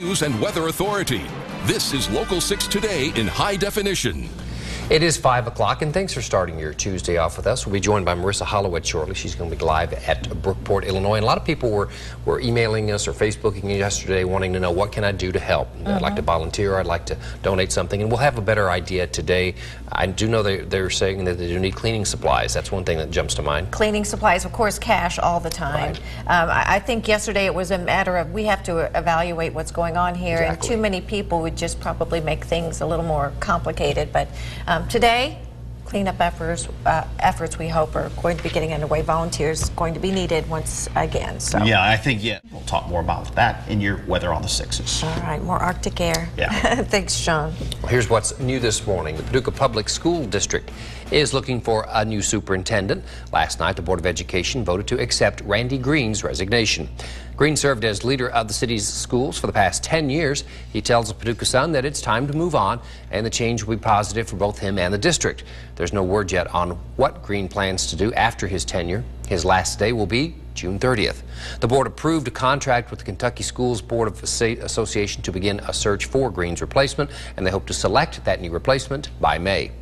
News and Weather Authority. This is Local 6 Today in high definition. It is 5 o'clock, and thanks for starting your Tuesday off with us. We'll be joined by Marissa Holloway shortly. She's going to be live at Brookport, Illinois. And a lot of people were emailing us or Facebooking yesterday wanting to know, what can I do to help? I'd like to volunteer. I'd like to donate something. And we'll have a better idea today. I do know they're saying that they do need cleaning supplies. That's one thing that jumps to mind. Cleaning supplies, of course, cash all the time. Right. I think yesterday it was a matter of we have to evaluate what's going on here. Exactly. And too many people would just probably make things a little more complicated. But today, cleanup efforts we hope are going to be getting underway. Volunteers going to be needed once again. So yeah, I think we'll talk more about that in your Weather on the 6s. All right, more Arctic air. Yeah. Thanks, Sean. Well, here's what's new this morning. The Paducah Public School District is looking for a new superintendent. Last night, the Board of Education voted to accept Randy Green's resignation. Green served as leader of the city's schools for the past 10 years. He tells the Paducah Sun that it's time to move on, and the change will be positive for both him and the district. There's no word yet on what Green plans to do after his tenure. His last day will be June 30th. The board approved a contract with the Kentucky Schools Board of Association to begin a search for Green's replacement, and they hope to select that new replacement by May.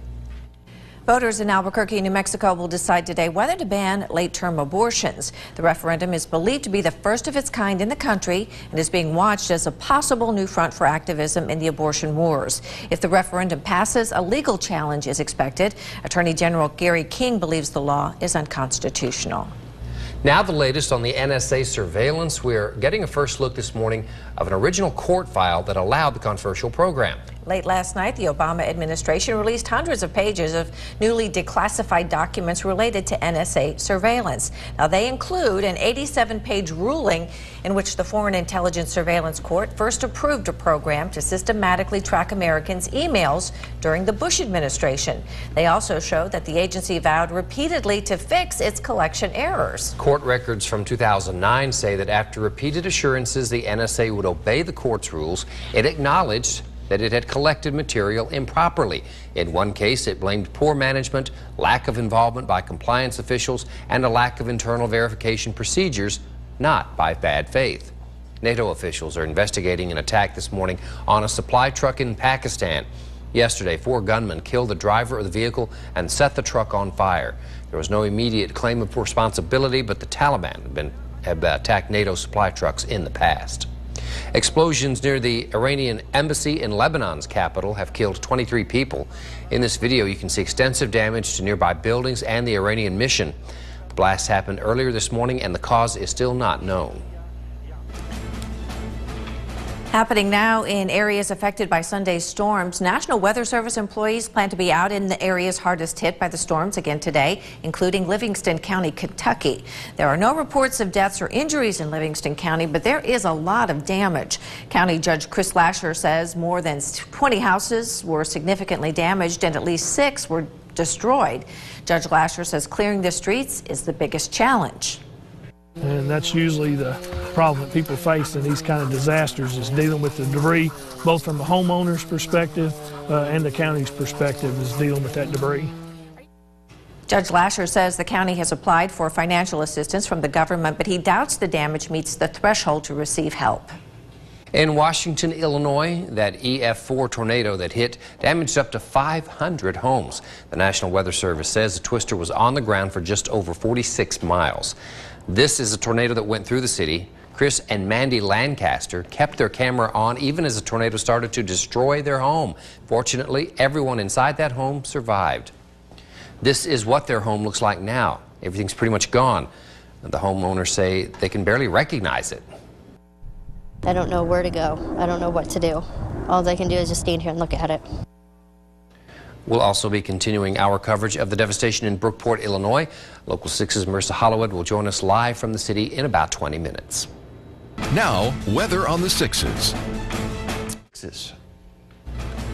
Voters in Albuquerque, New Mexico will decide today whether to ban late-term abortions. The referendum is believed to be the first of its kind in the country and is being watched as a possible new front for activism in the abortion wars. If the referendum passes, a legal challenge is expected. Attorney General Gary King believes the law is unconstitutional. Now the latest on the NSA surveillance. We're getting a first look this morning of an original court file that allowed the controversial program. Late last night, the Obama administration released hundreds of pages of newly declassified documents related to NSA surveillance. Now, they include an 87-page ruling in which the Foreign Intelligence Surveillance Court first approved a program to systematically track Americans' emails during the Bush administration. They also show that the agency vowed repeatedly to fix its collection errors. Court records from 2009 say that after repeated assurances the NSA would obey the court's rules, it acknowledged that it had collected material improperly. In one case, it blamed poor management, lack of involvement by compliance officials, and a lack of internal verification procedures, not by bad faith. NATO officials are investigating an attack this morning on a supply truck in Pakistan. Yesterday, 4 gunmen killed the driver of the vehicle and set the truck on fire. There was no immediate claim of responsibility, but the Taliban have attacked NATO supply trucks in the past. Explosions near the Iranian embassy in Lebanon's capital have killed 23 people. In this video, you can see extensive damage to nearby buildings and the Iranian mission. The blast happened earlier this morning, and the cause is still not known. Happening now in areas affected by Sunday's storms. National Weather Service employees plan to be out in the areas hardest hit by the storms again today, including Livingston County, Kentucky. There are no reports of deaths or injuries in Livingston County, but there is a lot of damage. County Judge Chris Lasher says more than 20 houses were significantly damaged and at least 6 were destroyed. Judge Lasher says clearing the streets is the biggest challenge. And that's usually the problem that people face in these kind of disasters, is dealing with the debris, both from the homeowner's perspective and the county's perspective, is dealing with that debris. Judge Lasher says the county has applied for financial assistance from the government, but he doubts the damage meets the threshold to receive help. In Washington, Illinois, that EF4 tornado that hit damaged up to 500 homes. The National Weather Service says the twister was on the ground for just over 46 miles. This is a tornado that went through the city. Chris and Mandy Lancaster kept their camera on even as the tornado started to destroy their home. Fortunately, everyone inside that home survived. This is what their home looks like now. Everything's pretty much gone. The homeowners say they can barely recognize it. I don't know where to go. I don't know what to do. All I can do is just stand here and look at it. We'll also be continuing our coverage of the devastation in Brookport, Illinois. Local 6's Marissa Holloway will join us live from the city in about 20 minutes. Now, weather on the 6s.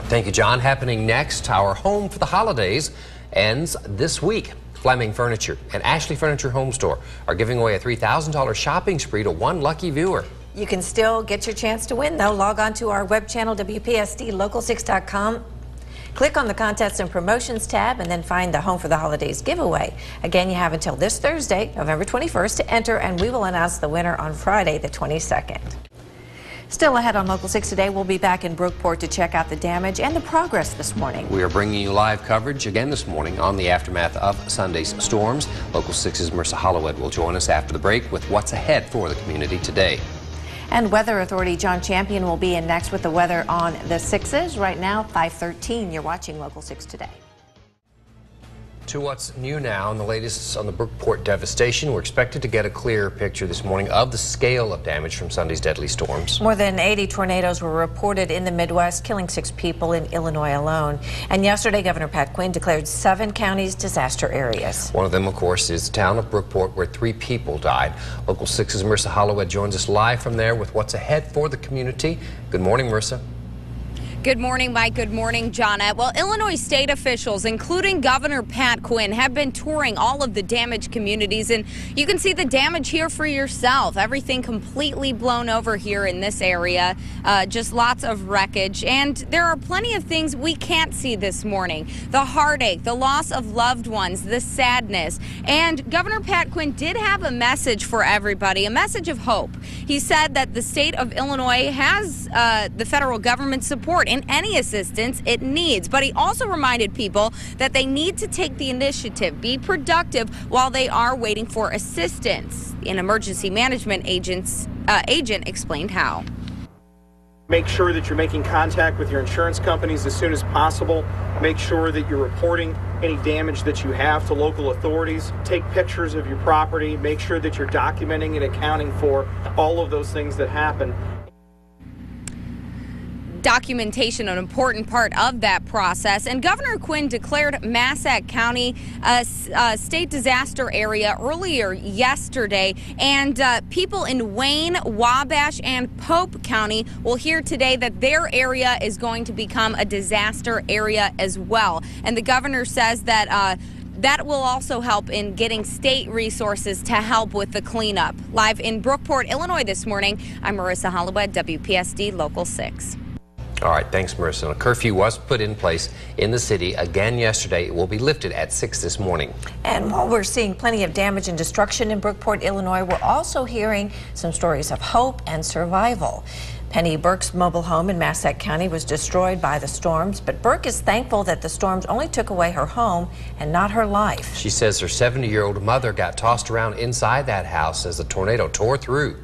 Thank you, John. Happening next, our home for the holidays ends this week. Fleming Furniture and Ashley Furniture Home Store are giving away a $3,000 shopping spree to one lucky viewer. You can still get your chance to win, though. Log on to our web channel, WPSD Local6.com. Click on the Contests and Promotions tab and then find the Home for the Holidays giveaway. Again, you have until this Thursday, November 21st, to enter, and we will announce the winner on Friday, the 22nd. Still ahead on Local 6 today, we'll be back in Brookport to check out the damage and the progress this morning. We are bringing you live coverage again this morning on the aftermath of Sunday's storms. Local 6's Marissa Hollowed will join us after the break with what's ahead for the community today. And Weather Authority John Champion will be in next with the weather on the 6s. Right now, 5:13. You're watching Local 6 today. To what's new now and the latest on the Brookport devastation. We're expected to get a clearer picture this morning of the scale of damage from Sunday's deadly storms. More than 80 tornadoes were reported in the Midwest, killing 6 people in Illinois alone. And yesterday, Governor Pat Quinn declared 7 counties disaster areas. One of them, of course, is the town of Brookport, where 3 people died. Local 6's Marissa Hollowed joins us live from there with what's ahead for the community. Good morning, Marissa. Good morning, Mike. Good morning, Johnette. Well, Illinois state officials, including Governor Pat Quinn, have been touring all of the damaged communities, and you can see the damage here for yourself. Everything completely blown over here in this area, just lots of wreckage, and there are plenty of things we can't see this morning. The heartache, the loss of loved ones, the sadness, and Governor Pat Quinn did have a message for everybody, a message of hope. He said that the state of Illinois has the federal government's support in any assistance it needs. But he also reminded people that they need to take the initiative, be productive while they are waiting for assistance. An emergency management agent explained how. Make sure that you're making contact with your insurance companies as soon as possible. Make sure that you're reporting any damage that you have to local authorities. Take pictures of your property. Make sure that you're documenting and accounting for all of those things that happen. Documentation, an important part of that process. And Governor Quinn declared Massac County a state disaster area earlier yesterday. And people in Wayne, Wabash, and Pope County will hear today that their area is going to become a disaster area as well. And the governor says that that will also help in getting state resources to help with the cleanup. Live in Brookport, Illinois this morning, I'm Marissa Hollowed, WPSD Local 6. All right, thanks, Marissa. A curfew was put in place in the city again yesterday. It will be lifted at 6 this morning. And while we're seeing plenty of damage and destruction in Brookport, Illinois, we're also hearing some stories of hope and survival. Penny Burke's mobile home in Massac County was destroyed by the storms, but Burke is thankful that the storms only took away her home and not her life. She says her 70-year-old mother got tossed around inside that house as the tornado tore through.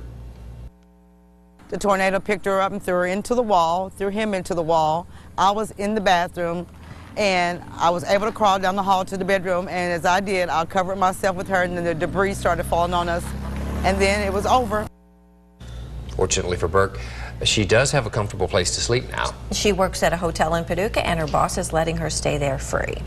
The tornado picked her up and threw her into the wall, threw him into the wall. I was in the bathroom, and I was able to crawl down the hall to the bedroom, and as I did, I covered myself with her, and then the debris started falling on us, and then it was over. Fortunately for Burke, she does have a comfortable place to sleep now. She works at a hotel in Paducah, and her boss is letting her stay there free.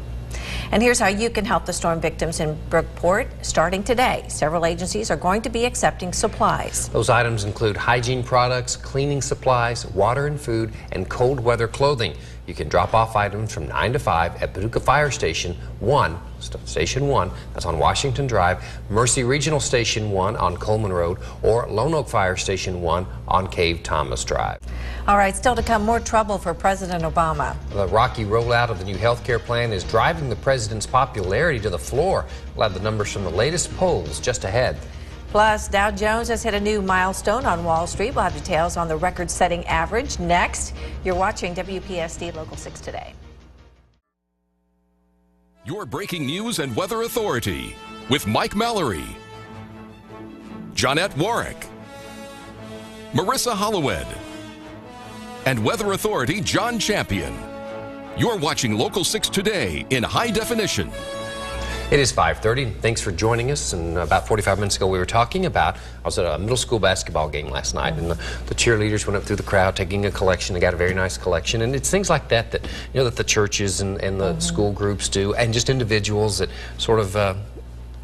And here's how you can help the storm victims in Brookport. Starting today, several agencies are going to be accepting supplies. Those items include hygiene products, cleaning supplies, water and food, and cold weather clothing. You can drop off items from 9 to 5 at Paducah Fire Station 1, Station 1, that's on Washington Drive, Mercy Regional Station 1 on Coleman Road, or Lone Oak Fire Station 1 on Cave Thomas Drive. All right, still to come, more trouble for President Obama. The rocky rollout of the new health care plan is driving the president's popularity to the floor. We'll have the numbers from the latest polls just ahead. Plus, Dow Jones has hit a new milestone on Wall Street. We'll have details on the record-setting average next. You're watching WPSD Local 6 today. Your breaking news and weather authority with Mike Mallory, Johnette Warwick, Marissa Hollowed, and weather authority John Champion. You're watching Local 6 today in high definition. It is 5:30. Thanks for joining us. And about 45 minutes ago, we were talking about, I was at a middle school basketball game last night, and the cheerleaders went up through the crowd taking a collection. They got a very nice collection, and it's things like that that that the churches and the school groups do, and just individuals that sort of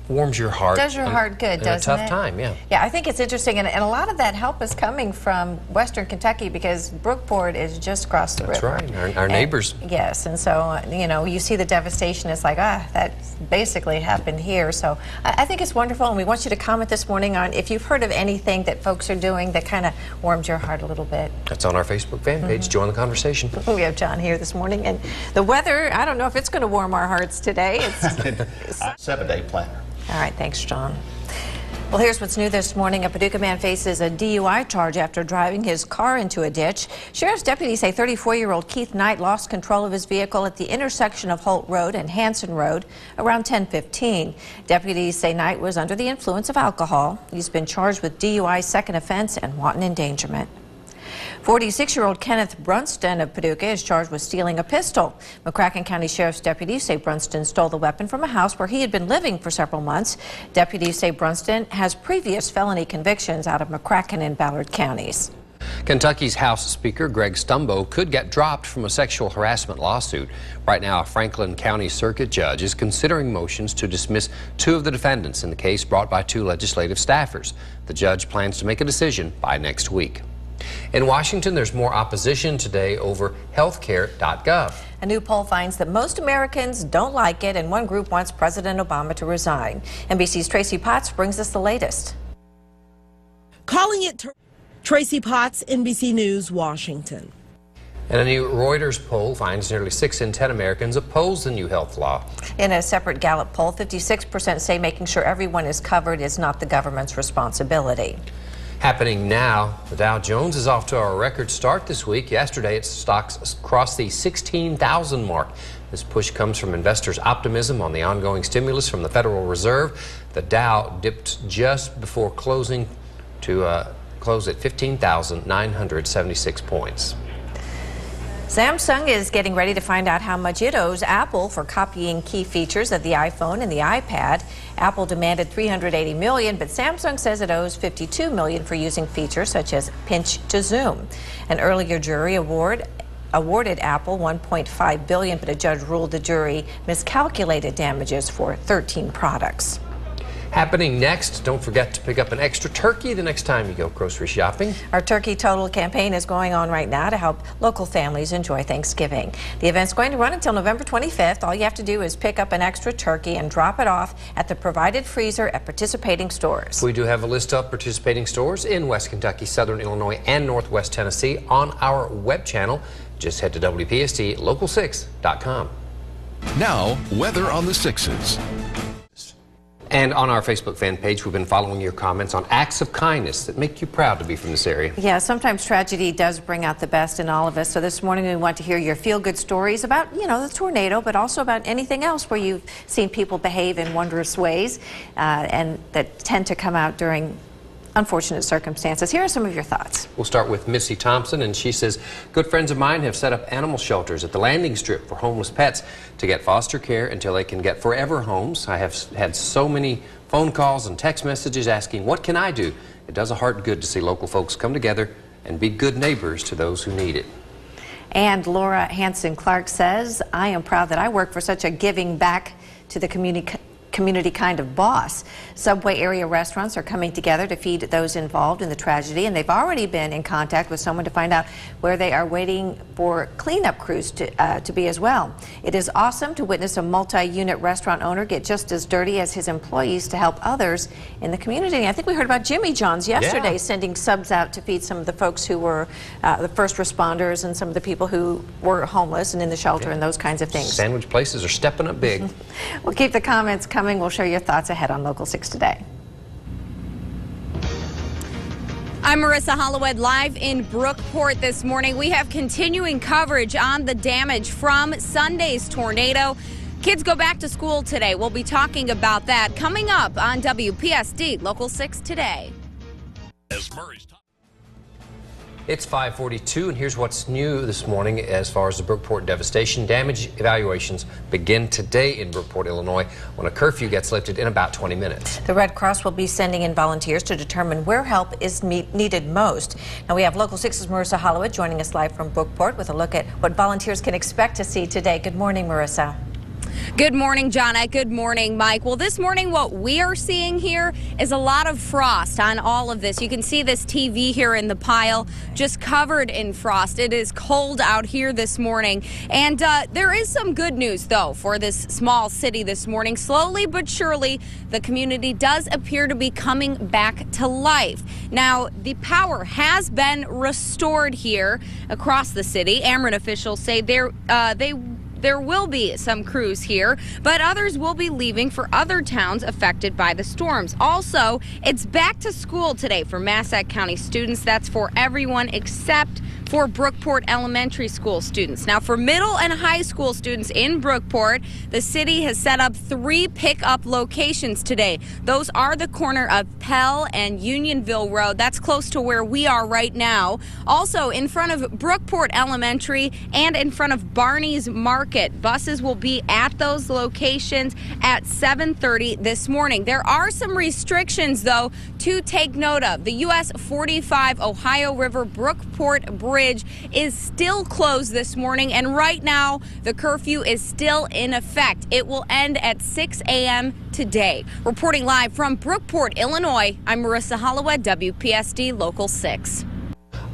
warms your heart. Does your heart good, doesn't it? In a tough time, yeah. Yeah, I think it's interesting, and a lot of that help is coming from Western Kentucky because Brookport is just across the river. That's right, our neighbors. Yes, and so, you see the devastation. It's like, that basically happened here. So I think it's wonderful, and we want you to comment this morning on if you've heard of anything that folks are doing that kind of warms your heart a little bit. That's on our Facebook fan page. Join the conversation. We have John here this morning, and the weather, I don't know if it's going to warm our hearts today. It's 7-day planner. All right, thanks, John. Well, here's what's new this morning. A Paducah man faces a DUI charge after driving his car into a ditch. Sheriff's deputies say 34-year-old Keith Knight lost control of his vehicle at the intersection of Holt Road and Hanson Road around 10:15. Deputies say Knight was under the influence of alcohol. He's been charged with DUI, second offense, and wanton endangerment. 46-year-old Kenneth Brunston of Paducah is charged with stealing a pistol. McCracken County Sheriff's deputies say Brunston stole the weapon from a house where he had been living for several months. Deputies say Brunston has previous felony convictions out of McCracken and Ballard counties. Kentucky's House Speaker Greg Stumbo could get dropped from a sexual harassment lawsuit. Right now, a Franklin County Circuit judge is considering motions to dismiss two of the defendants in the case brought by two legislative staffers. The judge plans to make a decision by next week. In Washington, there's more opposition today over healthcare.gov. A new poll finds that most Americans don't like it, and one group wants President Obama to resign. NBC's Tracy Potts brings us the latest. Calling it Tracy Potts, NBC News, Washington. And a new Reuters poll finds nearly 6 in 10 Americans oppose the new health law. In a separate Gallup poll, 56% say making sure everyone is covered is not the government's responsibility. Happening now, the Dow Jones is off to a record start this week. Yesterday, its stocks crossed the 16,000 mark. This push comes from investors' optimism on the ongoing stimulus from the Federal Reserve. The Dow dipped just before closing to close at 15,976 points. Samsung is getting ready to find out how much it owes Apple for copying key features of the iPhone and the iPad. Apple demanded $380 million, but Samsung says it owes $52 million for using features such as pinch to zoom. An earlier jury awarded Apple $1.5 billion, but a judge ruled the jury miscalculated damages for 13 products. Happening next, don't forget to pick up an extra turkey the next time you go grocery shopping. Our Turkey Total campaign is going on right now to help local families enjoy Thanksgiving. The event's going to run until November 25th. All you have to do is pick up an extra turkey and drop it off at the provided freezer at participating stores. We do have a list of participating stores in West Kentucky, Southern Illinois, and Northwest Tennessee on our web channel. Just head to WPSD Local6.com. Now, weather on the 6s. And on our Facebook fan page, we've been following your comments on acts of kindness that make you proud to be from this area. Yeah, sometimes tragedy does bring out the best in all of us. So this morning we want to hear your feel-good stories about, the tornado, but also about anything else where you've seen people behave in wondrous ways and that tend to come out during unfortunate circumstances. Here are some of your thoughts. We'll start with Missy Thompson, and she says, good friends of mine have set up animal shelters at the landing strip for homeless pets to get foster care until they can get forever homes. I have had so many phone calls and text messages asking, what can I do? It does a heart good to see local folks come together and be good neighbors to those who need it. And Laura Hanson Clark says, I am proud that I work for such a giving back to the community kind of boss. Subway area restaurants are coming together to feed those involved in the tragedy, and they've already been in contact with someone to find out where they are waiting for cleanup crews to be as well. It is awesome to witness a multi-unit restaurant owner get just as dirty as his employees to help others in the community. I think we heard about Jimmy John's yesterday, sending subs out to feed some of the folks who were the first responders and some of the people who were homeless and in the shelter and those kinds of things. Sandwich places are stepping up big. We'll keep the comments coming. We'll share your thoughts ahead on Local 6 Today. I'm Marissa Hollowed, live in Brookport this morning. We have continuing coverage on the damage from Sunday's tornado. Kids go back to school today. We'll be talking about that coming up on WPSD Local 6 Today. It's 5:42, and here's what's new this morning as far as the Brookport devastation. Damage evaluations begin today in Brookport, Illinois, when a curfew gets lifted in about 20 minutes. The Red Cross will be sending in volunteers to determine where help is needed most. Now we have Local 6's Marissa Hollowed joining us live from Brookport with a look at what volunteers can expect to see today. Good morning, Marissa. Good morning, Jonna. Good morning, Mike. Well, this morning what we are seeing here is a lot of frost on all of this. You can see this TV here in the pile just covered in frost. It is cold out here this morning. And there is some good news, though, for this small city this morning. Slowly but surely, the community does appear to be coming back to life. Now, the power has been restored here across the city. Ameren officials say there will be some crews here, but others will be leaving for other towns affected by the storms. Also, it's back to school today for Massac County students. That's for everyone except for Brookport Elementary School students. Now, for middle and high school students in Brookport, the city has set up 3 pickup locations today. Those are the corner of Pell and Unionville Road. That's close to where we are right now. Also, in front of Brookport Elementary and in front of Barney's Market. Buses will be at those locations at 7:30 this morning. There are some restrictions, though, to take note of. The US 45 Ohio River Brookport Bridge is still closed this morning, and right now the curfew is still in effect. It will end at 6 a.m. today. Reporting live from Brookport, Illinois, I'm Marissa Holloway, WPSD Local 6.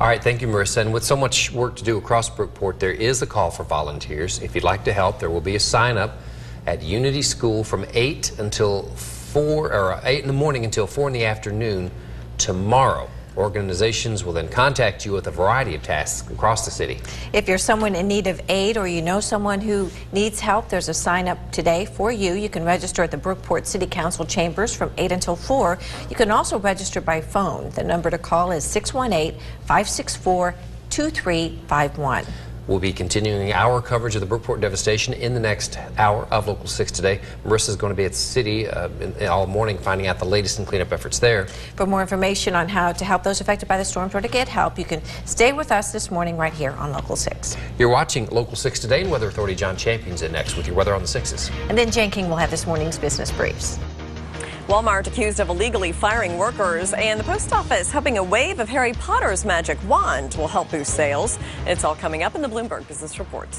All right, thank you, Marissa. And with so much work to do across Brookport, there is a call for volunteers. If you'd like to help, there will be a sign up at Unity School from 8 until 4, or 8 in the morning until 4 in the afternoon tomorrow. Organizations will then contact you with a variety of tasks across the city. If you're someone in need of aid or you know someone who needs help, there's a sign up today for you. You can register at the Brookport City Council chambers from 8 until 4. You can also register by phone. The number to call is 618-564-2351. We'll be continuing our coverage of the Brookport devastation in the next hour of Local 6 Today. Marissa's going to be at the city all morning finding out the latest in cleanup efforts there. For more information on how to help those affected by the storms or to get help, you can stay with us this morning right here on Local 6. You're watching Local 6 Today, and Weather Authority John Champion's in next with your weather on the 6s. And then Jen King will have this morning's business briefs. Walmart accused of illegally firing workers, and the post office hoping a wave of Harry Potter's magic wand will help boost sales. It's all coming up in the Bloomberg Business Report.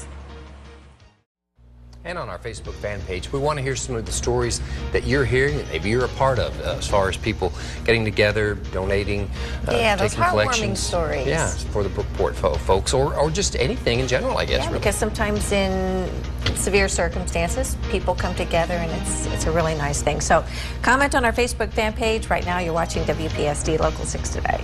And on our Facebook fan page, we want to hear some of the stories that you're hearing, that maybe you're a part of, as far as people getting together, donating, those taking heartwarming collections. stories. Yeah, for the Brookport folks, or just anything in general, I guess. Yeah, really. because sometimes in severe circumstances, people come together, and it's a really nice thing. So comment on our Facebook fan page. Right now, you're watching WPSD Local 6 Today.